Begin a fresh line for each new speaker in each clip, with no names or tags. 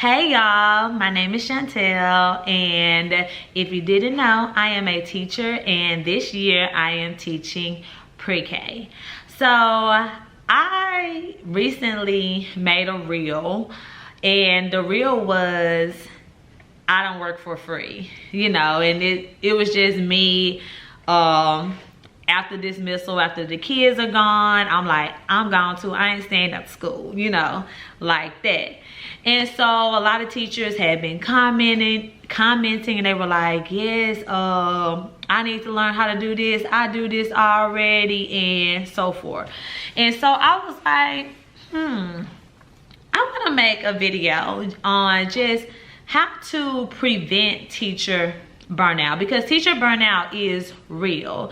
Hey y'all, my name is Chantel, and if you didn't know, I am a teacher, and this year I am teaching pre-K. So I recently made a reel, and the reel was I don't work for free, and it was just me after dismissal, after the kids are gone. I'm like, I'm gone too. I ain't staying at school, like that. And so a lot of teachers have been commenting, and they were like, yes, I need to learn how to do this. I do this already, and so forth. And so I was like, I'm gonna make a video on just how to prevent teacher burnout, because teacher burnout is real.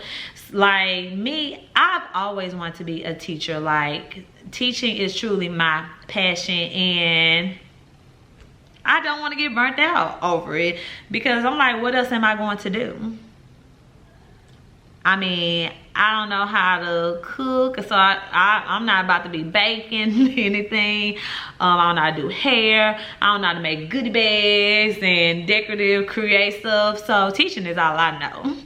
Like me, I've always wanted to be a teacher. Like, teaching is truly my passion, and I don't want to get burnt out over it, because I'm like, what else am I going to do? I mean, I don't know how to cook, so I'm not about to be baking anything. I don't know how to do hair. I don't know how to make goodie bags and decorative, create stuff. So teaching is all I know.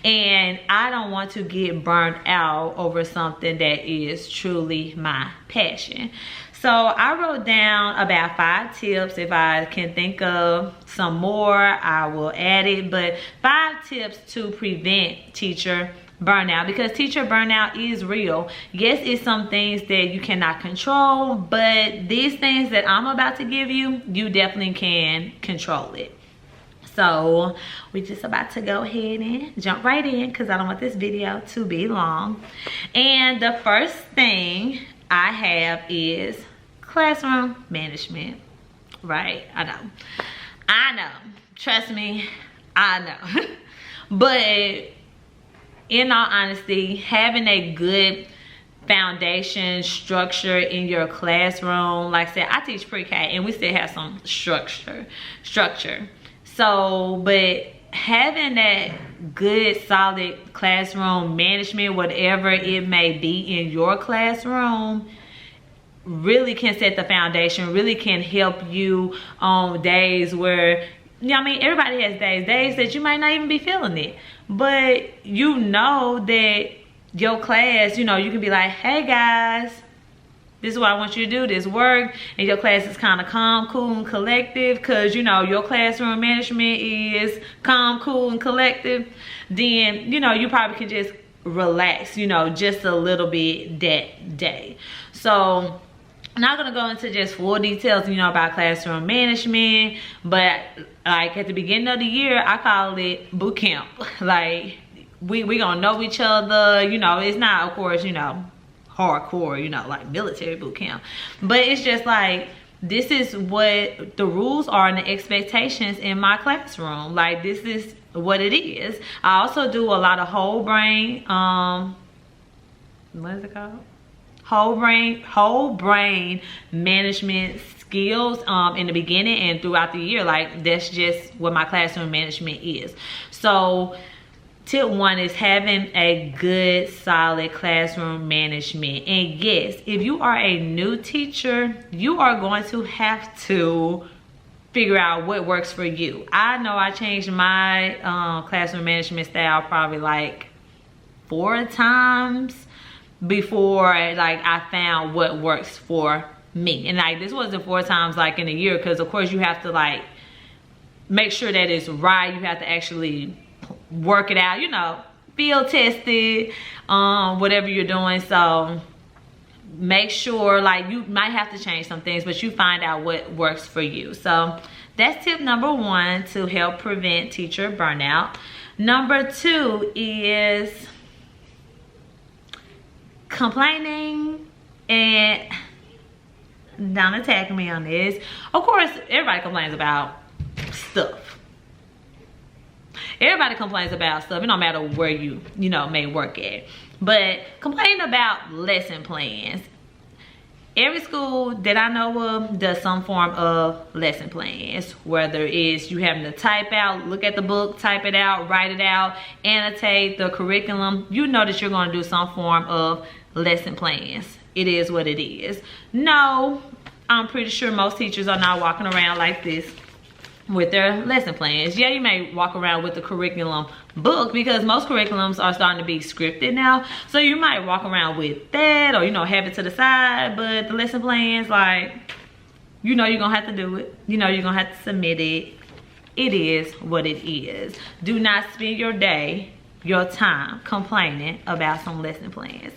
And I don't want to get burnt out over something that is truly my passion. So I wrote down about 5 tips. If I can think of some more, I will add it. But 5 tips to prevent teacher burnout, because teacher burnout is real. Yes, it's some things that you cannot control, but these things that I'm about to give you, you definitely can control it. So we're just about to go ahead and jump right in, because I don't want this video to be long. And the first thing I have is classroom management. Right? I know. Trust me, I know. But in all honesty, having a good foundation structure in your classroom, like I said, I teach pre-K and we still have some structure. So, but having that good solid classroom management, whatever it may be in your classroom, really can set the foundation, really can help you on days where, everybody has days that you might not even be feeling it, but that your class, you can be like, hey guys, this is what I want you to do, this work, and your class is kind of calm, cool, and collective, because your classroom management is calm, cool, and collective. Then you probably can just relax, just a little bit that day. So I'm not gonna go into just full details, about classroom management, but like at the beginning of the year, I call it boot camp. Like we gonna know each other, it's not, of course, hardcore, like military boot camp, but it's just like, this is what the rules are and the expectations in my classroom. Like, this is what it is. I also do a lot of whole brain, what is it called? Whole brain management skills in the beginning and throughout the year. Like, that's just what my classroom management is. So tip 1 is having a good solid classroom management. And yes, if you are a new teacher, you are going to have to figure out what works for you. I know I changed my classroom management style probably like 4 times before like I found what works for me. And like, this wasn't 4 times like in a year, because of course you have to like make sure that it's right. You have to actually work it out, field test it, whatever you're doing. So make sure, like, you might have to change some things, but you find out what works for you. So that's tip number 1 to help prevent teacher burnout. Number 2 is complaining, and don't attack me on this. Of course, everybody complains about stuff. Everybody complains about stuff. It don't matter where you may work at. But complain about lesson plans. Every school that I know of does some form of lesson plans, whether it's you having to type out, look at the book, type it out, write it out, annotate the curriculum. You know that you're going to do some form of lesson plans. It is what it is. No, I'm pretty sure most teachers are not walking around like this with their lesson plans. Yeah, you may walk around with the curriculum book because most curriculums are starting to be scripted now. So you might walk around with that, or, you know, have it to the side, but the lesson plans, like, you know you're gonna have to do it. You know you're gonna have to submit it. It is what it is. Do not spend your day, your time complaining about some lesson plans.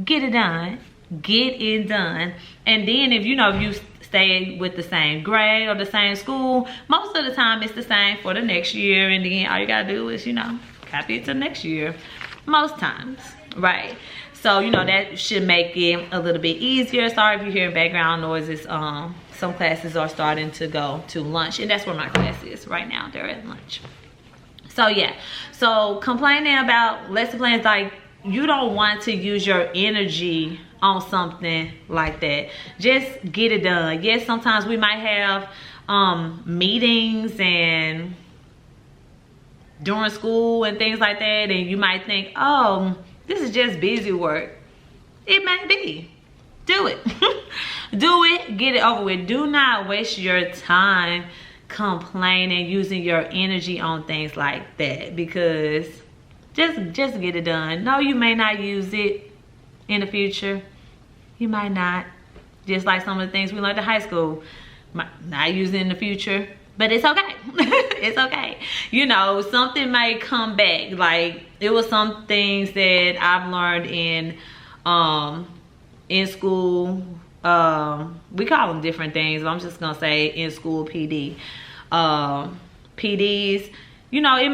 Get it done. Get it done. And then if you know, if you stay with the same grade or the same school, most of the time it's the same for the next year, and then all you gotta do is, you know, copy it to next year most times, right? So, you know, that should make it a little bit easier. Sorry if you're hearing background noises. Some classes are starting to go to lunch, and that's where my class is right now. They're at lunch. So yeah, so complaining about lesson plans, like, you don't want to use your energy on something like that. Just get it done. Yes, sometimes we might have meetings and during school and things like that, and you might think, oh, this is just busy work. It may be. Do it. Do it. Get it over with. Do not waste your time complaining, using your energy on things like that, because just get it done. No, you may not use it in the future. You might not. Just like some of the things we learned in high school, might not use it in the future, but it's okay. It's okay. You know, something may come back. Like, it was some things that I've learned in school. We call them different things, but I'm just gonna say in school PD. PDs, you know, you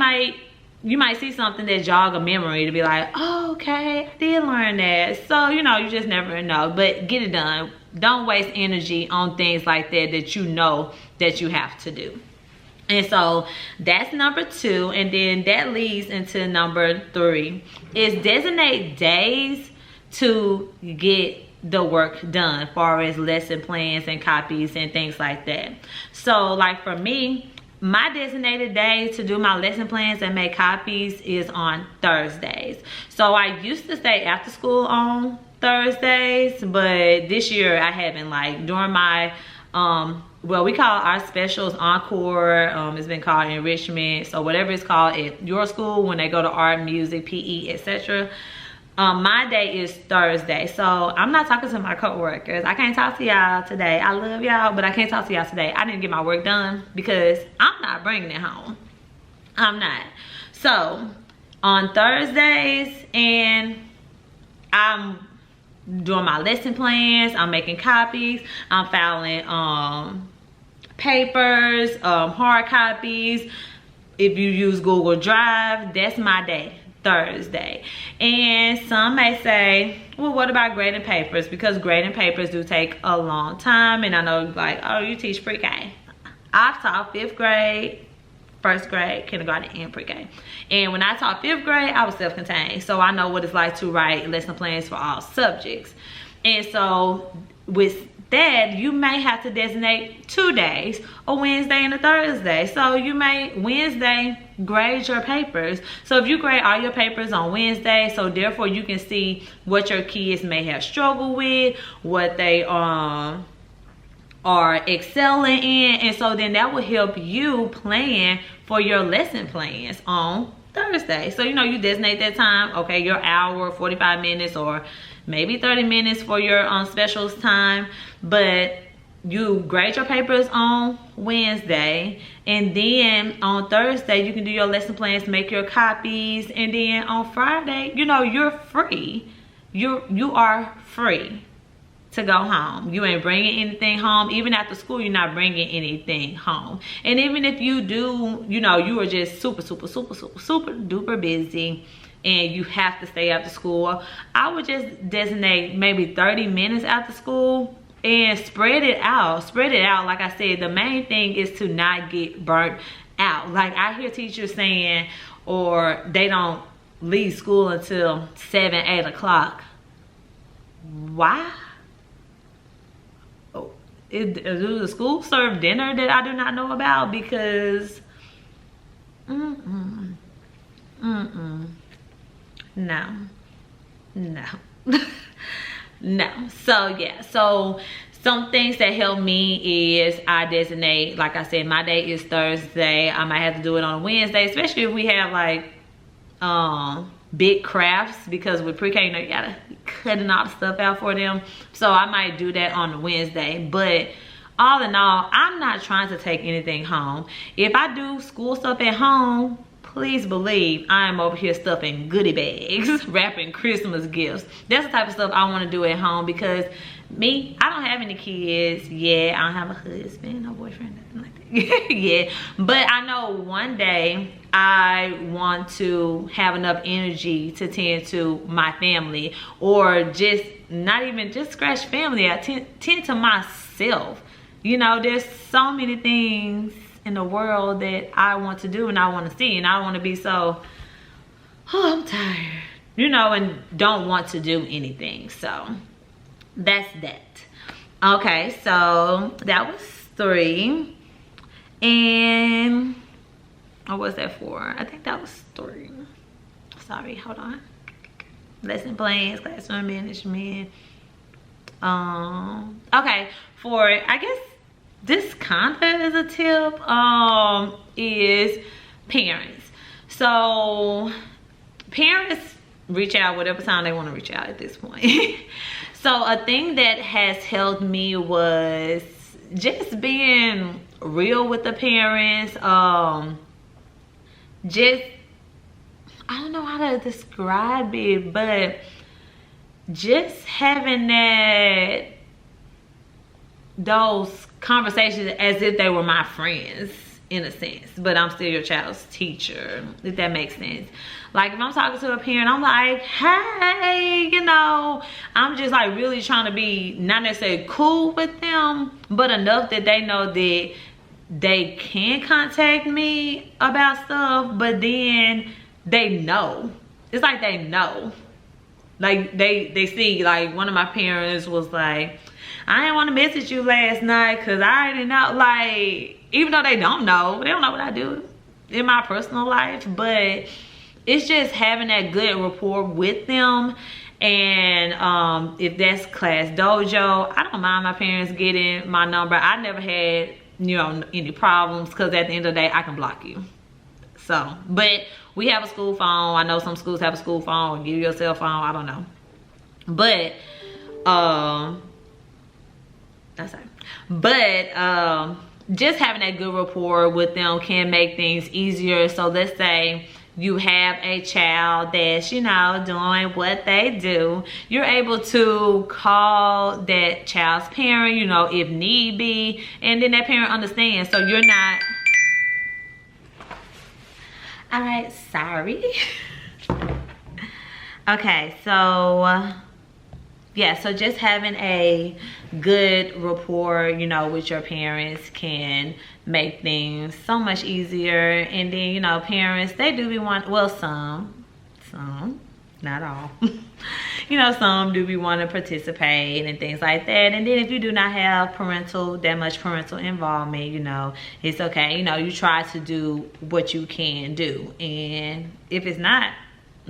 might see something that jog a memory to be like, oh, okay, I did learn that. So, you know, you just never know, but get it done. Don't waste energy on things like that that you know that you have to do. And so that's number 2. And then that leads into number 3, is designate days to get the work done, as far as lesson plans and copies and things like that. So, like, for me, my designated day to do my lesson plans and make copies is on Thursdays. So I used to stay after school on Thursdays, but this year I haven't. Like, during my well, we call our specials encore. It's been called enrichment. So whatever it's called at your school, when they go to art, music, PE, etc. My day is Thursday. So I'm not talking to my coworkers. I can't talk to y'all today. I love y'all, but I can't talk to y'all today. I didn't get my work done because I'm not bringing it home. I'm not. So on Thursdays, and I'm doing my lesson plans, I'm making copies, I'm filing papers, hard copies. If you use Google Drive, that's my day, Thursday. And some may say, well, what about grading papers? Because grading papers do take a long time. And I know, like, oh, you teach pre-K. I've taught 5th grade, 1st grade, kindergarten, and pre-K. And when I taught 5th grade, I was self-contained. So I know what it's like to write lesson plans for all subjects. And so with that, you may have to designate 2 days, a Wednesday and a Thursday. So you may Wednesday grade your papers. So if you grade all your papers on Wednesday, so therefore you can see what your kids may have struggled with, what they are excelling in, and so then that will help you plan for your lesson plans on Thursday. So, you know, you designate that time, okay, your hour, 45 minutes, or maybe 30 minutes for your specials time, but you grade your papers on Wednesday, and then on Thursday you can do your lesson plans, make your copies, and then on Friday, you know, you're free. You are free to go home. You ain't bringing anything home. Even after school, you're not bringing anything home. And even if you do, you know, you are just super duper busy and you have to stay after school, I would just designate maybe 30 minutes after school and spread it out. Spread it out. Like I said, the main thing is to not get burnt out. Like, I hear teachers saying, or they don't leave school until 7, 8 o'clock. Why? Do the school serve dinner that I do not know about? Because no. No. So yeah, so some things that help me is I designate, like I said, my day is Thursday. I might have to do it on a Wednesday, especially if we have like big crafts, because with pre-K, you know, you gotta cutting all the stuff out for them. So I might do that on a Wednesday. But all in all, I'm not trying to take anything home. If I do school stuff at home, please believe I am over here stuffing goodie bags, wrapping Christmas gifts. That's the type of stuff I want to do at home, because me, I don't have any kids yet. I don't have a husband, no boyfriend, nothing like that. Yeah, but I know one day I want to have enough energy to tend to my family, or just not even just scratch family. I tend to myself. You know, there's so many things in the world that I want to do and I want to see, and I don't want to be so, oh, I'm tired, you know, and don't want to do anything. So that's that. Okay, so that was 3. And what was that for? I think that was 3. Sorry, hold on. Lesson plans, classroom management. Okay, for, I guess this kind of is a tip, is parents. So parents reach out whatever time they want to reach out at this point. So a thing that has helped me was just being real with the parents. Just, I don't know how to describe it, but just having those conversations as if they were my friends, in a sense, but I'm still your child's teacher, if that makes sense. Like if I'm talking to a parent, I'm like, hey, you know, I'm just like really trying to be not necessarily cool with them, but enough that they know that they can contact me about stuff, but then they know. It's like they know. Like they see, like one of my parents was like, I didn't want to message you last night because I already know, like, even though they don't know what I do in my personal life, but it's just having that good rapport with them. And if that's class dojo, I don't mind my parents getting my number. I never had, you know, any problems, because at the end of the day, I can block you. So, but we have a school phone. I know some schools have a school phone. Give you a cell phone. I don't know. But, that's it. But, just having that good rapport with them can make things easier. So let's say you have a child that's, you know, doing what they do. You're able to call that child's parent, you know, if need be. And then that parent understands. So you're not... All right, sorry. Okay, so yeah, so just having a good rapport, you know, with your parents can make things so much easier. And then, you know, parents, they do be wanting, well, some, not all. You know, some do be wanting to participate and things like that. And then if you do not have that much parental involvement, you know, it's okay. You know, you try to do what you can do. And if it's not,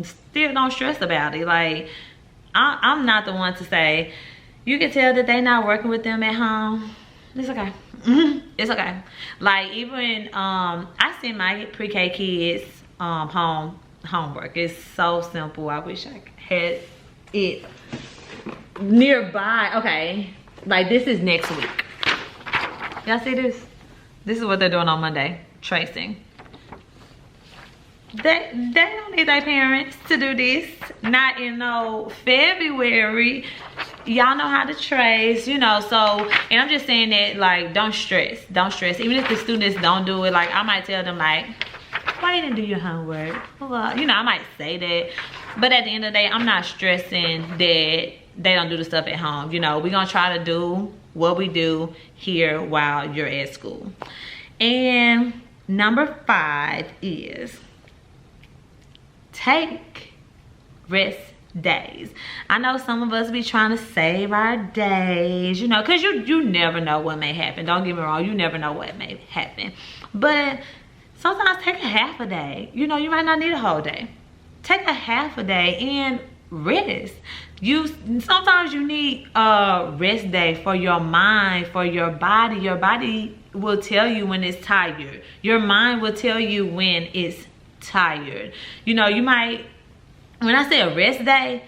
still don't stress about it. Like, I'm not the one to say, you can tell that they're not working with them at home. It's okay. It's okay. Like, even, I send my pre-K kids homework. It's so simple. I wish I had it nearby. Okay, like this is next week. Y'all see this? This is what they're doing on Monday, tracing. They don't need their parents to do this. Not in no February. Y'all know how to trace, you know. So, and I'm just saying that, like, don't stress. Don't stress. Even if the students don't do it, like, I might tell them, like, why you didn't do your homework? Well, you know, I might say that. But at the end of the day, I'm not stressing that they don't do the stuff at home. You know, we're going to try to do what we do here while you're at school. And number 5 is take rest days. I know some of us be trying to save our days, you know, because you never know what may happen. Don't get me wrong, you never know what may happen. But sometimes take a half a day. You know, you might not need a whole day. Take a half a day. And rest. Sometimes you need a rest day for your mind, for your body. Your body will tell you when it's tired. Your mind will tell you when it's tired. You know, you might, when I say a rest day,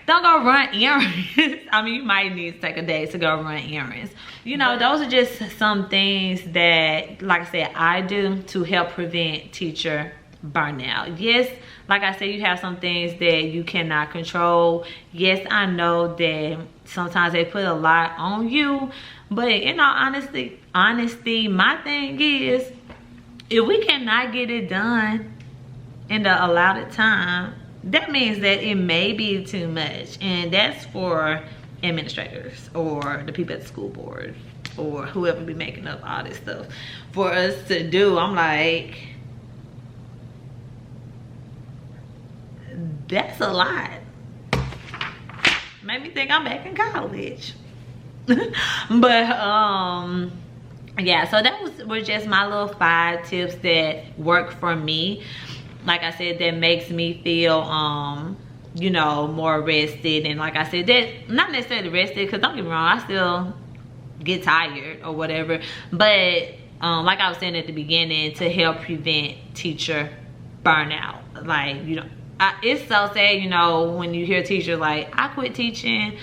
don't go run errands. I mean, you might need to take a day to go run errands. You know, those are just some things that, like I said, I do to help prevent teacher burnout. Yes, like I said, you have some things that you cannot control. Yes, I know that sometimes they put a lot on you, but in all honesty, my thing is, if we cannot get it done in the allotted time, that means that it may be too much. And that's for administrators or the people at the school board or whoever be making up all this stuff for us to do. I'm like, that's a lot. Made me think I'm back in college. But yeah, so that was just my little 5 tips that work for me. Like I said, that makes me feel you know, more rested. And like I said, that not necessarily rested, because don't get me wrong, I still get tired or whatever, but like I was saying at the beginning, to help prevent teacher burnout. Like, you know, it's so sad, you know, when you hear teachers like, I quit teaching,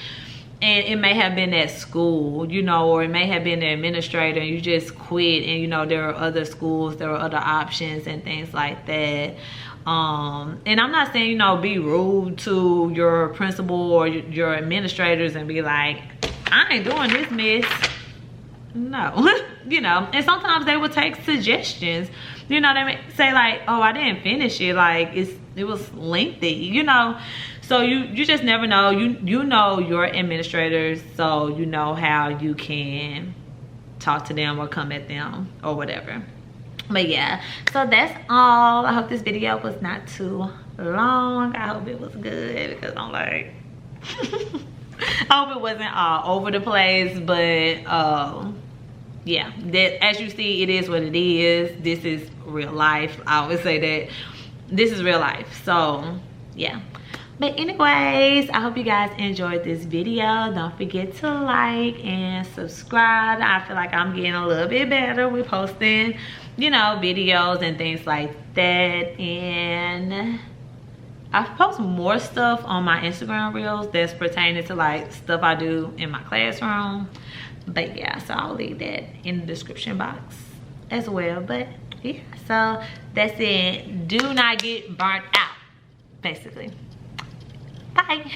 and it may have been at school, you know, or it may have been the administrator, and you just quit, and you know, there are other schools, there are other options and things like that. And I'm not saying, you know, be rude to your principal or your administrators and be like, I ain't doing this, miss. No. You know, and sometimes they will take suggestions. You know, they may say like, oh, I didn't finish it, like it was lengthy, you know. So you just never know. You know your administrators, so you know how you can talk to them or come at them or whatever. But yeah, so that's all. I hope this video was not too long. I hope it was good, because I'm like I hope it wasn't all over the place. But yeah, that, as you see, it is what it is. This is real life. I always say that this is real life. So yeah, but anyways, I hope you guys enjoyed this video. Don't forget to like and subscribe. I feel like I'm getting a little bit better with posting, you know, videos and things like that. And I post more stuff on my Instagram reels that's pertaining to like stuff I do in my classroom. But yeah, so I'll leave that in the description box as well. But yeah, so that's it. Do not get burnt out, basically. Bye.